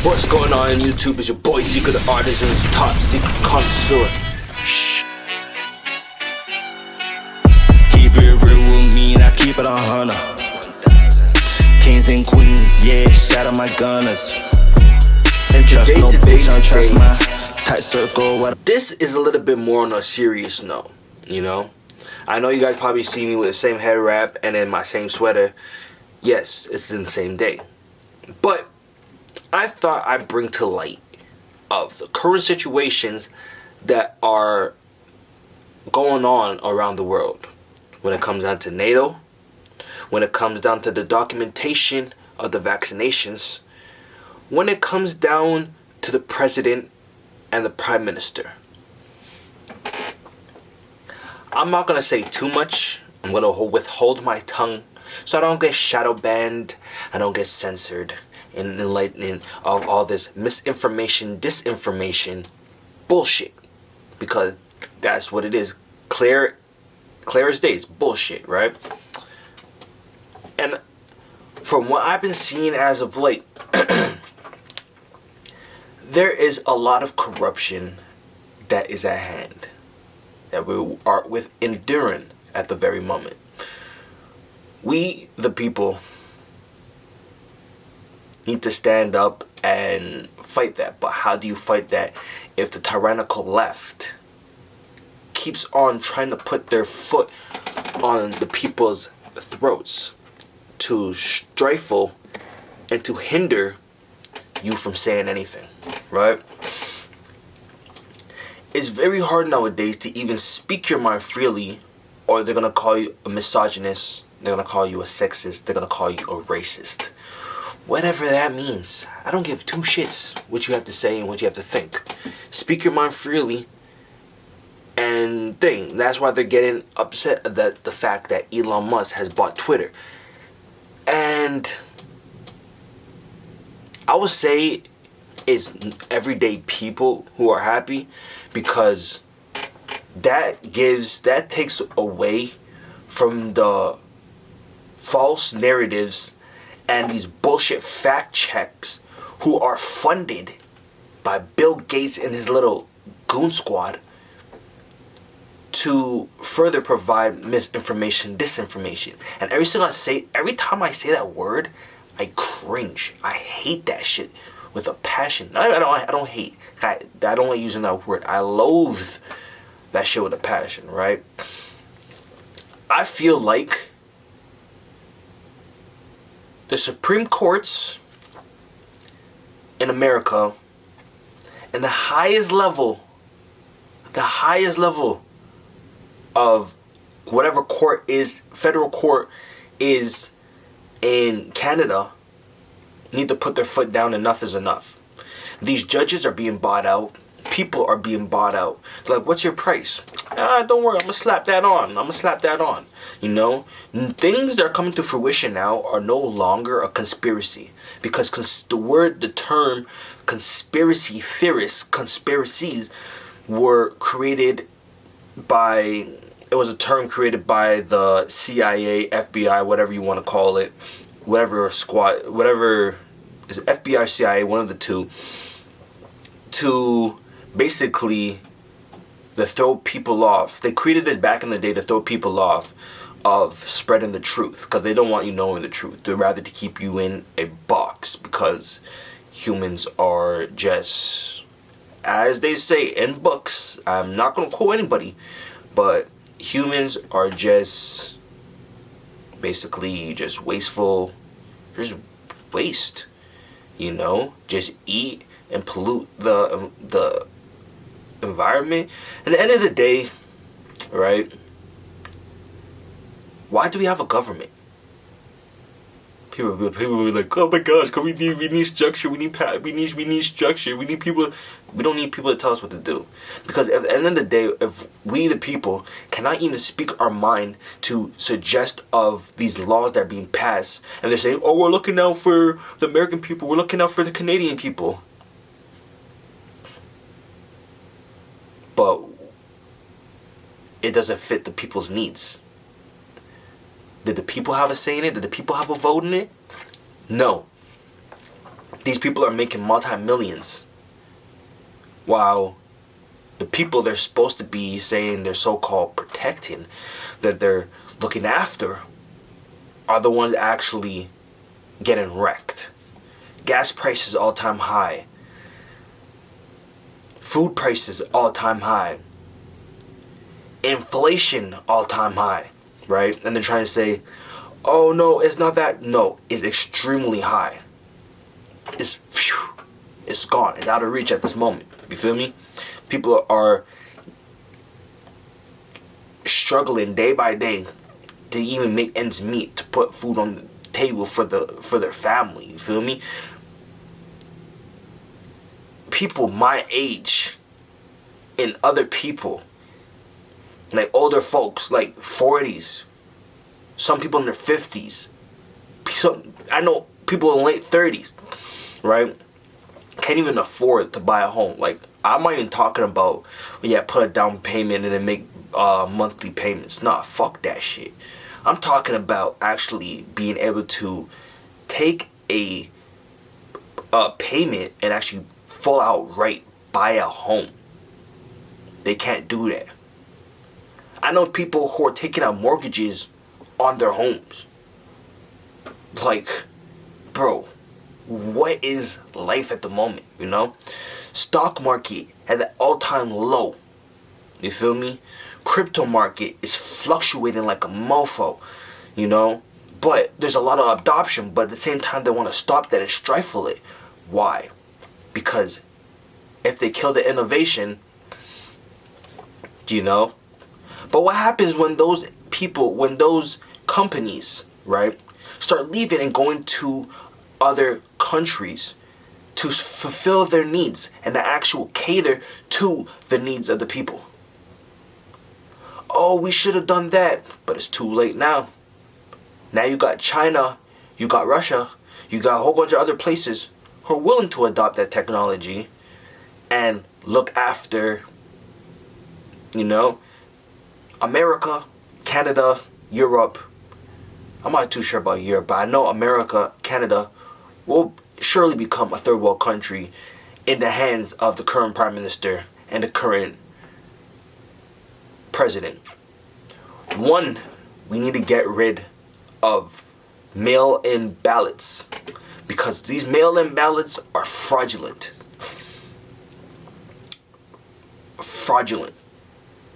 What's going on YouTube? It's your boy Secret Artist and it's Top Secret Connoisseur. Keep it real with me and I keep it 100. Kings and queens, yeah, shout out my gunners. And trust no bitch, don't trust my tight circle. This is a little bit more on a serious note, you know? I know you guys probably see me with the same head wrap and then my same sweater. Yes, it's in the same day. But I thought I'd bring to light of the current situations that are going on around the world. When it comes down to NATO, when it comes down to the documentation of the vaccinations, when it comes down to the president and the prime minister. I'm not going to say too much. I'm going to withhold my tongue so I don't get shadow banned, I don't get censored in enlightening of all this misinformation, disinformation, bullshit. Because that's what it is. Clear as day, it's bullshit, right? And from what I've been seeing as of late, there is a lot of corruption that is at hand, that we are with enduring at the very moment. We, the people, need to stand up and fight that. But how do you fight that if the tyrannical left keeps on trying to put their foot on the people's throats to stifle and to hinder you from saying anything, right? It's very hard nowadays to even speak your mind freely, or they're gonna call you a misogynist, they're gonna call you a sexist, they're gonna call you a racist. Whatever that means. I don't give two shits what you have to say and what you have to think. Speak your mind freely and think. That's why they're getting upset that the fact that Elon Musk has bought Twitter. And I would say it's everyday people who are happy, because that takes away from the false narratives and these bullshit fact checks who are funded by Bill Gates and his little goon squad to further provide misinformation, disinformation. And every time I say that word, I cringe. I hate that shit with a passion. I don't hate. I don't like using that word. I loathe that shit with a passion, right? I feel like the Supreme Courts in America and the highest level of whatever court is, federal court is in Canada, need to put their foot down. Enough is enough. These judges are being bought out. People are being bought out. They're like, what's your price? Don't worry, I'm going to slap that on. You know, things that are coming to fruition now are no longer a conspiracy. Because the term conspiracy theorists, conspiracies were created by, it was a term created by the CIA, FBI, whatever you want to call it. Whatever squad, whatever is FBI, CIA, one of the two. To basically to throw people off. They created this back in the day to throw people off of spreading the truth, because they don't want you knowing the truth. They'd rather to keep you in a box, because humans are just, as they say in books, I'm not going to quote anybody, but humans are just basically just wasteful, just waste, you know, just eat and pollute the environment. And at the end of the day, right, why do we have a government? People will be like, oh my gosh, we need structure, we need structure, we need people. We don't need people to tell us what to do. Because at the end of the day, if we the people cannot even speak our mind to suggest of these laws that are being passed, and they're saying, oh, we're looking out for the American people, we're looking out for the Canadian people. But it doesn't fit the people's needs. Did the people have a say in it? Did the people have a vote in it? No. These people are making multi-millions, while the people they're supposed to be saying they're so-called protecting, that they're looking after, are the ones actually getting wrecked. Gas prices all-time high. Food prices all-time high. Inflation all-time high, right? And they're trying to say, oh no, it's not that. No, it's extremely high. It's gone. It's out of reach at this moment. You feel me? People are struggling day by day to even make ends meet, to put food on the table for their family. You feel me? People my age and other people, like older folks, like 40s, some people in their 50s, I know people in late 30s, right, can't even afford to buy a home. Like, I'm not even talking about, put a down payment and then make monthly payments. Nah, fuck that shit. I'm talking about actually being able to take a payment and actually full outright buy a home. They can't do that. I know people who are taking out mortgages on their homes. Like, bro, what is life at the moment, you know? Stock market at the all-time low. You feel me? Crypto market is fluctuating like a mofo, you know? But there's a lot of adoption, but at the same time they want to stop that and stifle it. Why? Because if they kill the innovation, you know? But what happens when those people, when those companies, right, start leaving and going to other countries to fulfill their needs and to actually cater to the needs of the people? Oh, we should have done that, but it's too late now. Now you got China, you got Russia, you got a whole bunch of other places who are willing to adopt that technology and look after, you know, America, Canada, Europe. I'm not too sure about Europe, but I know America, Canada will surely become a third world country in the hands of the current prime minister and the current president. One, we need to get rid of mail-in ballots, because these mail-in ballots are fraudulent.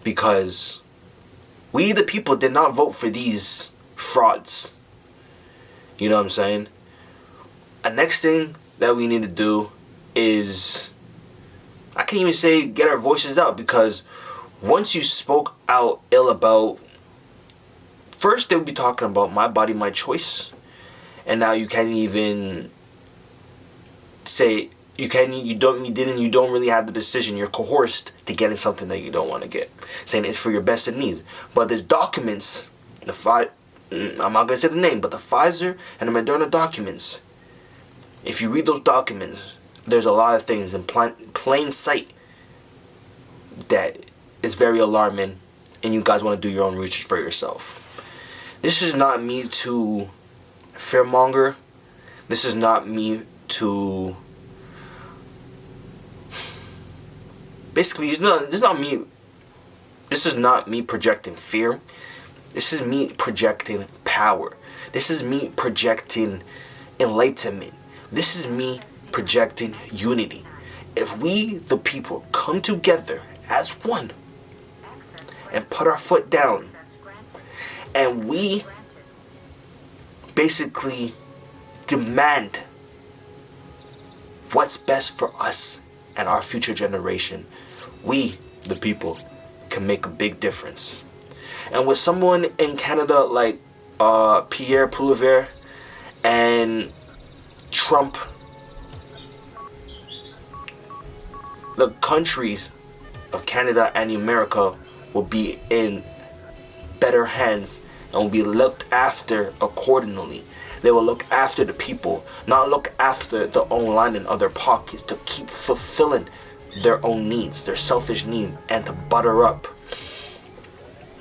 Because we the people did not vote for these frauds. You know what I'm saying? A next thing that we need to do is, I can't even say get our voices out, because once you spoke out ill about, first they would be talking about my body, my choice, and now you can't even say you don't really have the decision. You're coerced to getting something that you don't want to get, saying it's for your best needs. But there's documents, I'm not gonna say the name, but the Pfizer and the Moderna documents. If you read those documents, there's a lot of things in plain sight that is very alarming, and you guys want to do your own research for yourself. This is not me to fearmonger. This is not me to... Basically, this is not me projecting fear. This is me projecting power. This is me projecting enlightenment. This is me projecting unity. If we, the people, come together as one and put our foot down, and we basically demand what's best for us and our future generation, we, the people, can make a big difference. And with someone in Canada like Pierre Poilievre and Trump, the countries of Canada and America will be in better hands and will be looked after accordingly. They will look after the people, not look after their own line in other pockets, to keep fulfilling their own needs, their selfish needs, and to butter up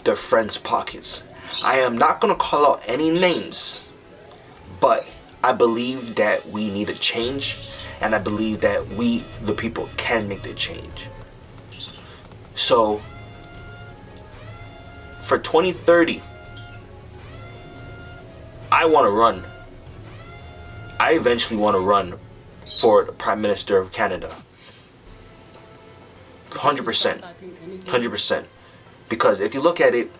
their friends' pockets. I am not going to call out any names, but I believe that we need a change, and I believe that we, the people, can make the change. So, for 2030, I want to run. I eventually want to run for the Prime Minister of Canada. 100%. 100%. Because if you look at it,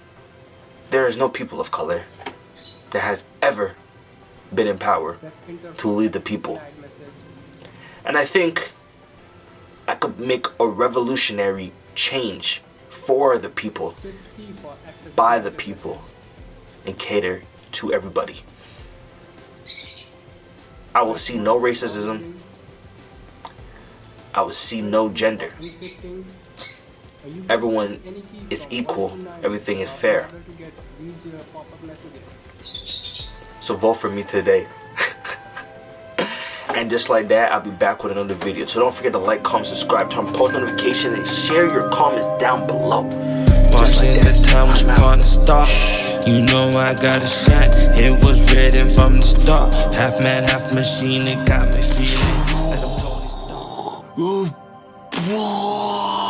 there is no people of color that has ever been in power to lead the people. And I think I could make a revolutionary change for the people, by the people, and cater to everybody. I will see no racism. I will see no gender. Everyone is equal. Everything is fair. So vote for me today. And just like that, I'll be back with another video. So don't forget to like, comment, subscribe, turn on post notifications, and share your comments down below. Watching the time was gonna stop. You know I got a shot. It was written from the start. Half man, half machine. It got me feeling like I'm Tony Stark.